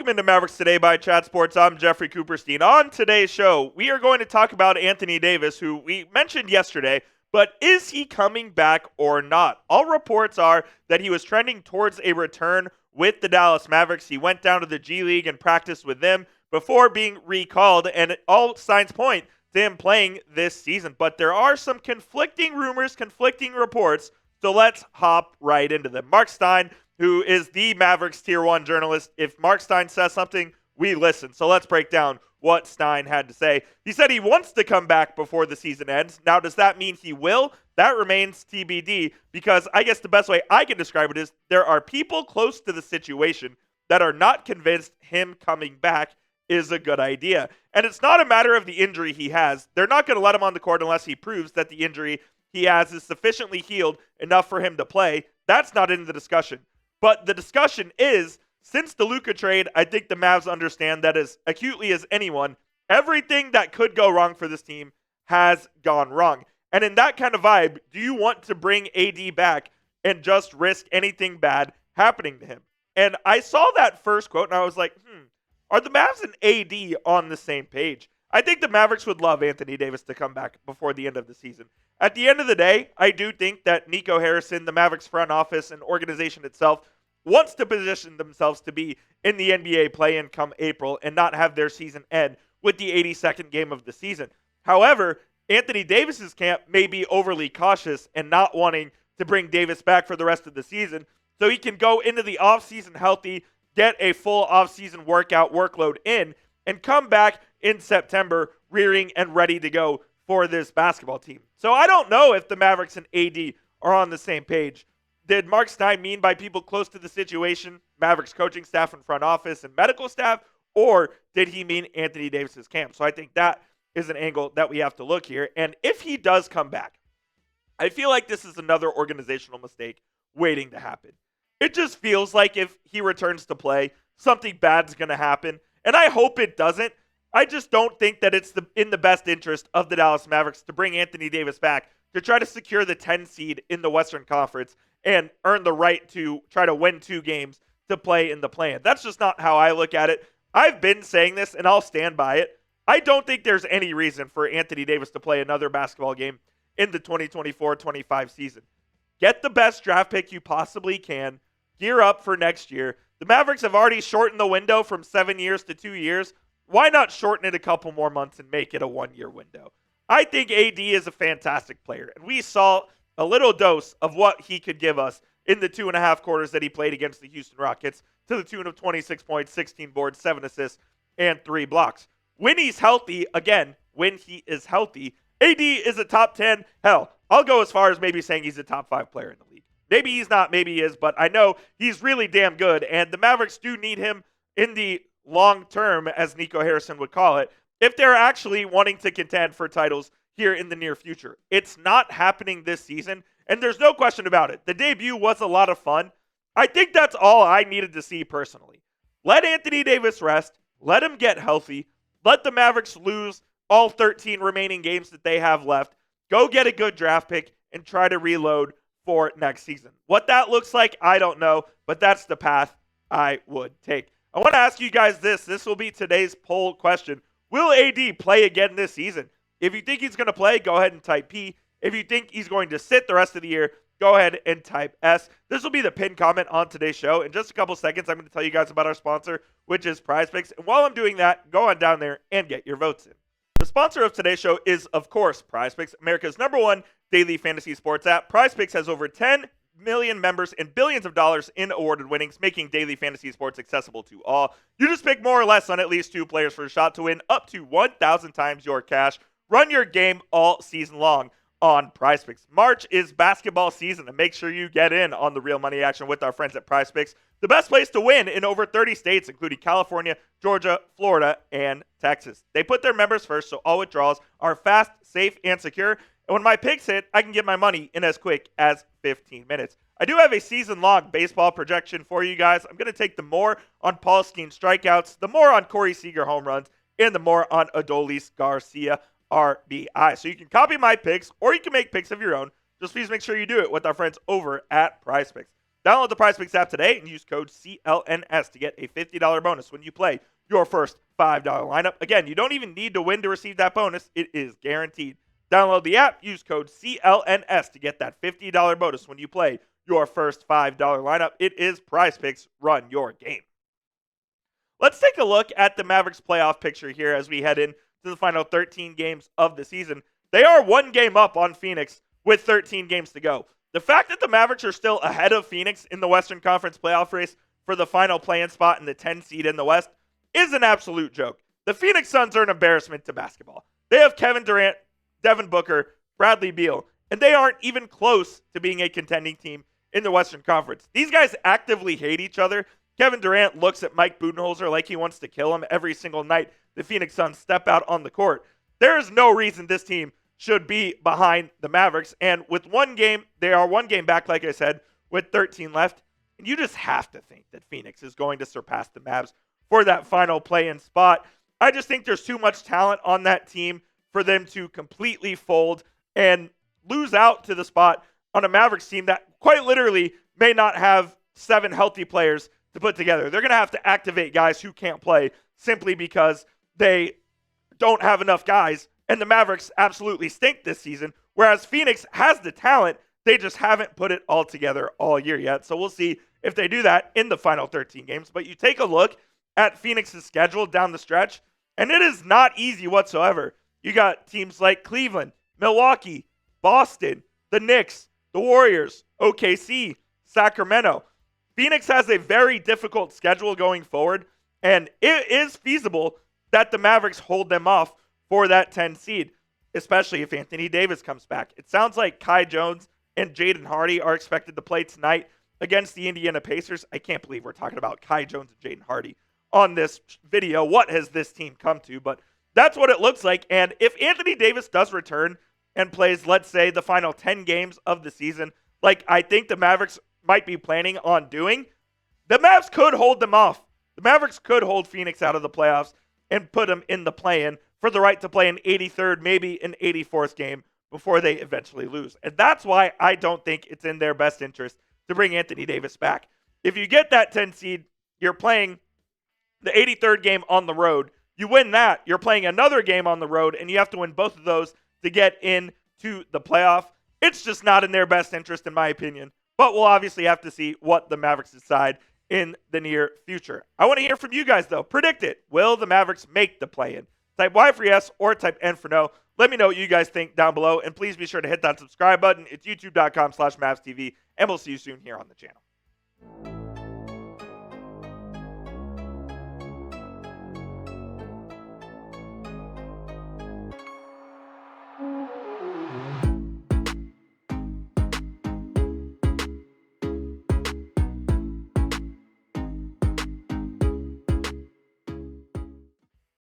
Welcome into Mavericks Today by Chat Sports. I'm Jeffrey Cooperstein. On today's show, we are going to talk about Anthony Davis, who we mentioned yesterday, but is he coming back or not? All reports are that he was trending towards a return with the Dallas Mavericks. He went down to the G League and practiced with them before being recalled, and all signs point to him playing this season. But there are some conflicting rumors, conflicting reports, so let's hop right into them. Marc Stein, who is the Mavericks Tier 1 journalist. If Marc Stein says something, we listen. So let's break down what Stein had to say. He said he wants to come back before the season ends. Now, does that mean he will? That remains TBD, because I guess the best way I can describe it is there are people close to the situation that are not convinced him coming back is a good idea. And it's not a matter of the injury he has. They're not going to let him on the court unless he proves that the injury he has is sufficiently healed enough for him to play. That's not in the discussion. But the discussion is, since the Luka trade, I think the Mavs understand that as acutely as anyone, everything that could go wrong for this team has gone wrong. And in that kind of vibe, do you want to bring AD back and just risk anything bad happening to him? And I saw that first quote, and I was like, are the Mavs and AD on the same page? I think the Mavericks would love Anthony Davis to come back before the end of the season. At the end of the day, I do think that Nico Harrison, the Mavericks front office, and organization itself wants to position themselves to be in the NBA play-in come April and not have their season end with the 82nd game of the season. However, Anthony Davis's camp may be overly cautious and not wanting to bring Davis back for the rest of the season so he can go into the offseason healthy, get a full offseason workout workload in, and come back in September rearing and ready to go for this basketball team. So I don't know if the Mavericks and AD are on the same page. Did Marc Stein mean by people close to the situation, Mavericks coaching staff and front office and medical staff, or did he mean Anthony Davis's camp? So I think that is an angle that we have to look here. And if he does come back, I feel like this is another organizational mistake waiting to happen. It just feels like if he returns to play, something bad's going to happen. And I hope it doesn't. I just don't think that it's in the best interest of the Dallas Mavericks to bring Anthony Davis back to try to secure the 10 seed in the Western Conference and earn the right to try to win 2 games to play in the play-in. That's just not how I look at it. I've been saying this, and I'll stand by it. I don't think there's any reason for Anthony Davis to play another basketball game in the 2024-25 season. Get the best draft pick you possibly can. Gear up for next year. The Mavericks have already shortened the window from 7 years to 2 years. Why not shorten it a couple more months and make it a 1-year window? I think AD is a fantastic player, and we saw a little dose of what he could give us in the 2.5 quarters that he played against the Houston Rockets to the tune of 26 points, 16 boards, 7 assists, and 3 blocks. When he's healthy, again, when he is healthy, AD is a top 10. Hell, I'll go as far as maybe saying he's a top 5 player in the league. Maybe he's not, maybe he is, but I know he's really damn good, and the Mavericks do need him in the long term, as Nico Harrison would call it, if they're actually wanting to contend for titles here in the near future. It's not happening this season, and there's no question about it. The debut was a lot of fun. I think that's all I needed to see personally. Let Anthony Davis rest. Let him get healthy. Let the Mavericks lose all 13 remaining games that they have left. Go get a good draft pick and try to reload for next season. What that looks like, I don't know, but that's the path I would take. I want to ask you guys this. This will be today's poll question. Will AD play again this season? If you think he's going to play, go ahead and type P. If you think he's going to sit the rest of the year, go ahead and type S. This will be the pinned comment on today's show. In just a couple seconds, I'm going to tell you guys about our sponsor, which is PrizePicks. And while I'm doing that, go on down there and get your votes in. The sponsor of today's show is, of course, PrizePicks, America's #1 daily fantasy sports app. PrizePicks has over 10 million members and billions of dollars in awarded winnings, making daily fantasy sports accessible to all. You just pick more or less on at least 2 players for a shot to win up to 1,000 times your cash. Run your game all season long on PrizePicks. March is basketball season, and make sure you get in on the real money action with our friends at PrizePicks, the best place to win in over 30 states, including California, Georgia, Florida, and Texas. They put their members first, so all withdrawals are fast, safe, and secure. And when my picks hit, I can get my money in as quick as 15 minutes. I do have a season-long baseball projection for you guys. I'm going to take the more on Paul Skeens strikeouts, the more on Corey Seager home runs, and the more on Adolis Garcia RBI. So you can copy my picks, or you can make picks of your own. Just please make sure you do it with our friends over at PrizePicks. Download the PrizePicks app today and use code CLNS to get a $50 bonus when you play your first $5 lineup. Again, you don't even need to win to receive that bonus. It is guaranteed. Download the app, use code CLNS to get that $50 bonus when you play your first $5 lineup. It is PrizePicks. Run your game. Let's take a look at the Mavericks playoff picture here as we head into the final 13 games of the season. They are one game up on Phoenix with 13 games to go. The fact that the Mavericks are still ahead of Phoenix in the Western Conference playoff race for the final play-in spot in the 10 seed in the West is an absolute joke. The Phoenix Suns are an embarrassment to basketball. They have Kevin Durant, Devin Booker, Bradley Beal, and they aren't even close to being a contending team in the Western Conference. These guys actively hate each other. Kevin Durant looks at Mike Budenholzer like he wants to kill him every single night the Phoenix Suns step out on the court. There is no reason this team should be behind the Mavericks. And with one game, they are one game back, like I said, with 13 left. And you just have to think that Phoenix is going to surpass the Mavs for that final play-in spot. I just think there's too much talent on that team for them to completely fold and lose out to the spot on a Mavericks team that quite literally may not have 7 healthy players to put together. They're going to have to activate guys who can't play simply because they don't have enough guys. And the Mavericks absolutely stink this season, whereas Phoenix has the talent. They just haven't put it all together all year yet. So we'll see if they do that in the final 13 games. But you take a look at Phoenix's schedule down the stretch, and it is not easy whatsoever. You got teams like Cleveland, Milwaukee, Boston, the Knicks, the Warriors, OKC, Sacramento. Phoenix has a very difficult schedule going forward, and it is feasible that the Mavericks hold them off for that 10 seed, especially if Anthony Davis comes back. It sounds like Kai Jones and Jaden Hardy are expected to play tonight against the Indiana Pacers. I can't believe we're talking about Kai Jones and Jaden Hardy on this video. What has this team come to? But that's what it looks like. And if Anthony Davis does return and plays, let's say, the final 10 games of the season, like I think the Mavericks might be planning on doing, the Mavs could hold them off. The Mavericks could hold Phoenix out of the playoffs and put them in the play-in for the right to play an 83rd, maybe an 84th game before they eventually lose. And that's why I don't think it's in their best interest to bring Anthony Davis back. If you get that 10 seed, you're playing the 83rd game on the road. You win that, you're playing another game on the road, and you have to win both of those to get into the playoff. It's just not in their best interest, in my opinion. But we'll obviously have to see what the Mavericks decide in the near future. I want to hear from you guys, though. Predict it. Will the Mavericks make the play-in? Type Y for yes or type N for no. Let me know what you guys think down below, and please be sure to hit that subscribe button. It's youtube.com/MavsTV, and we'll see you soon here on the channel.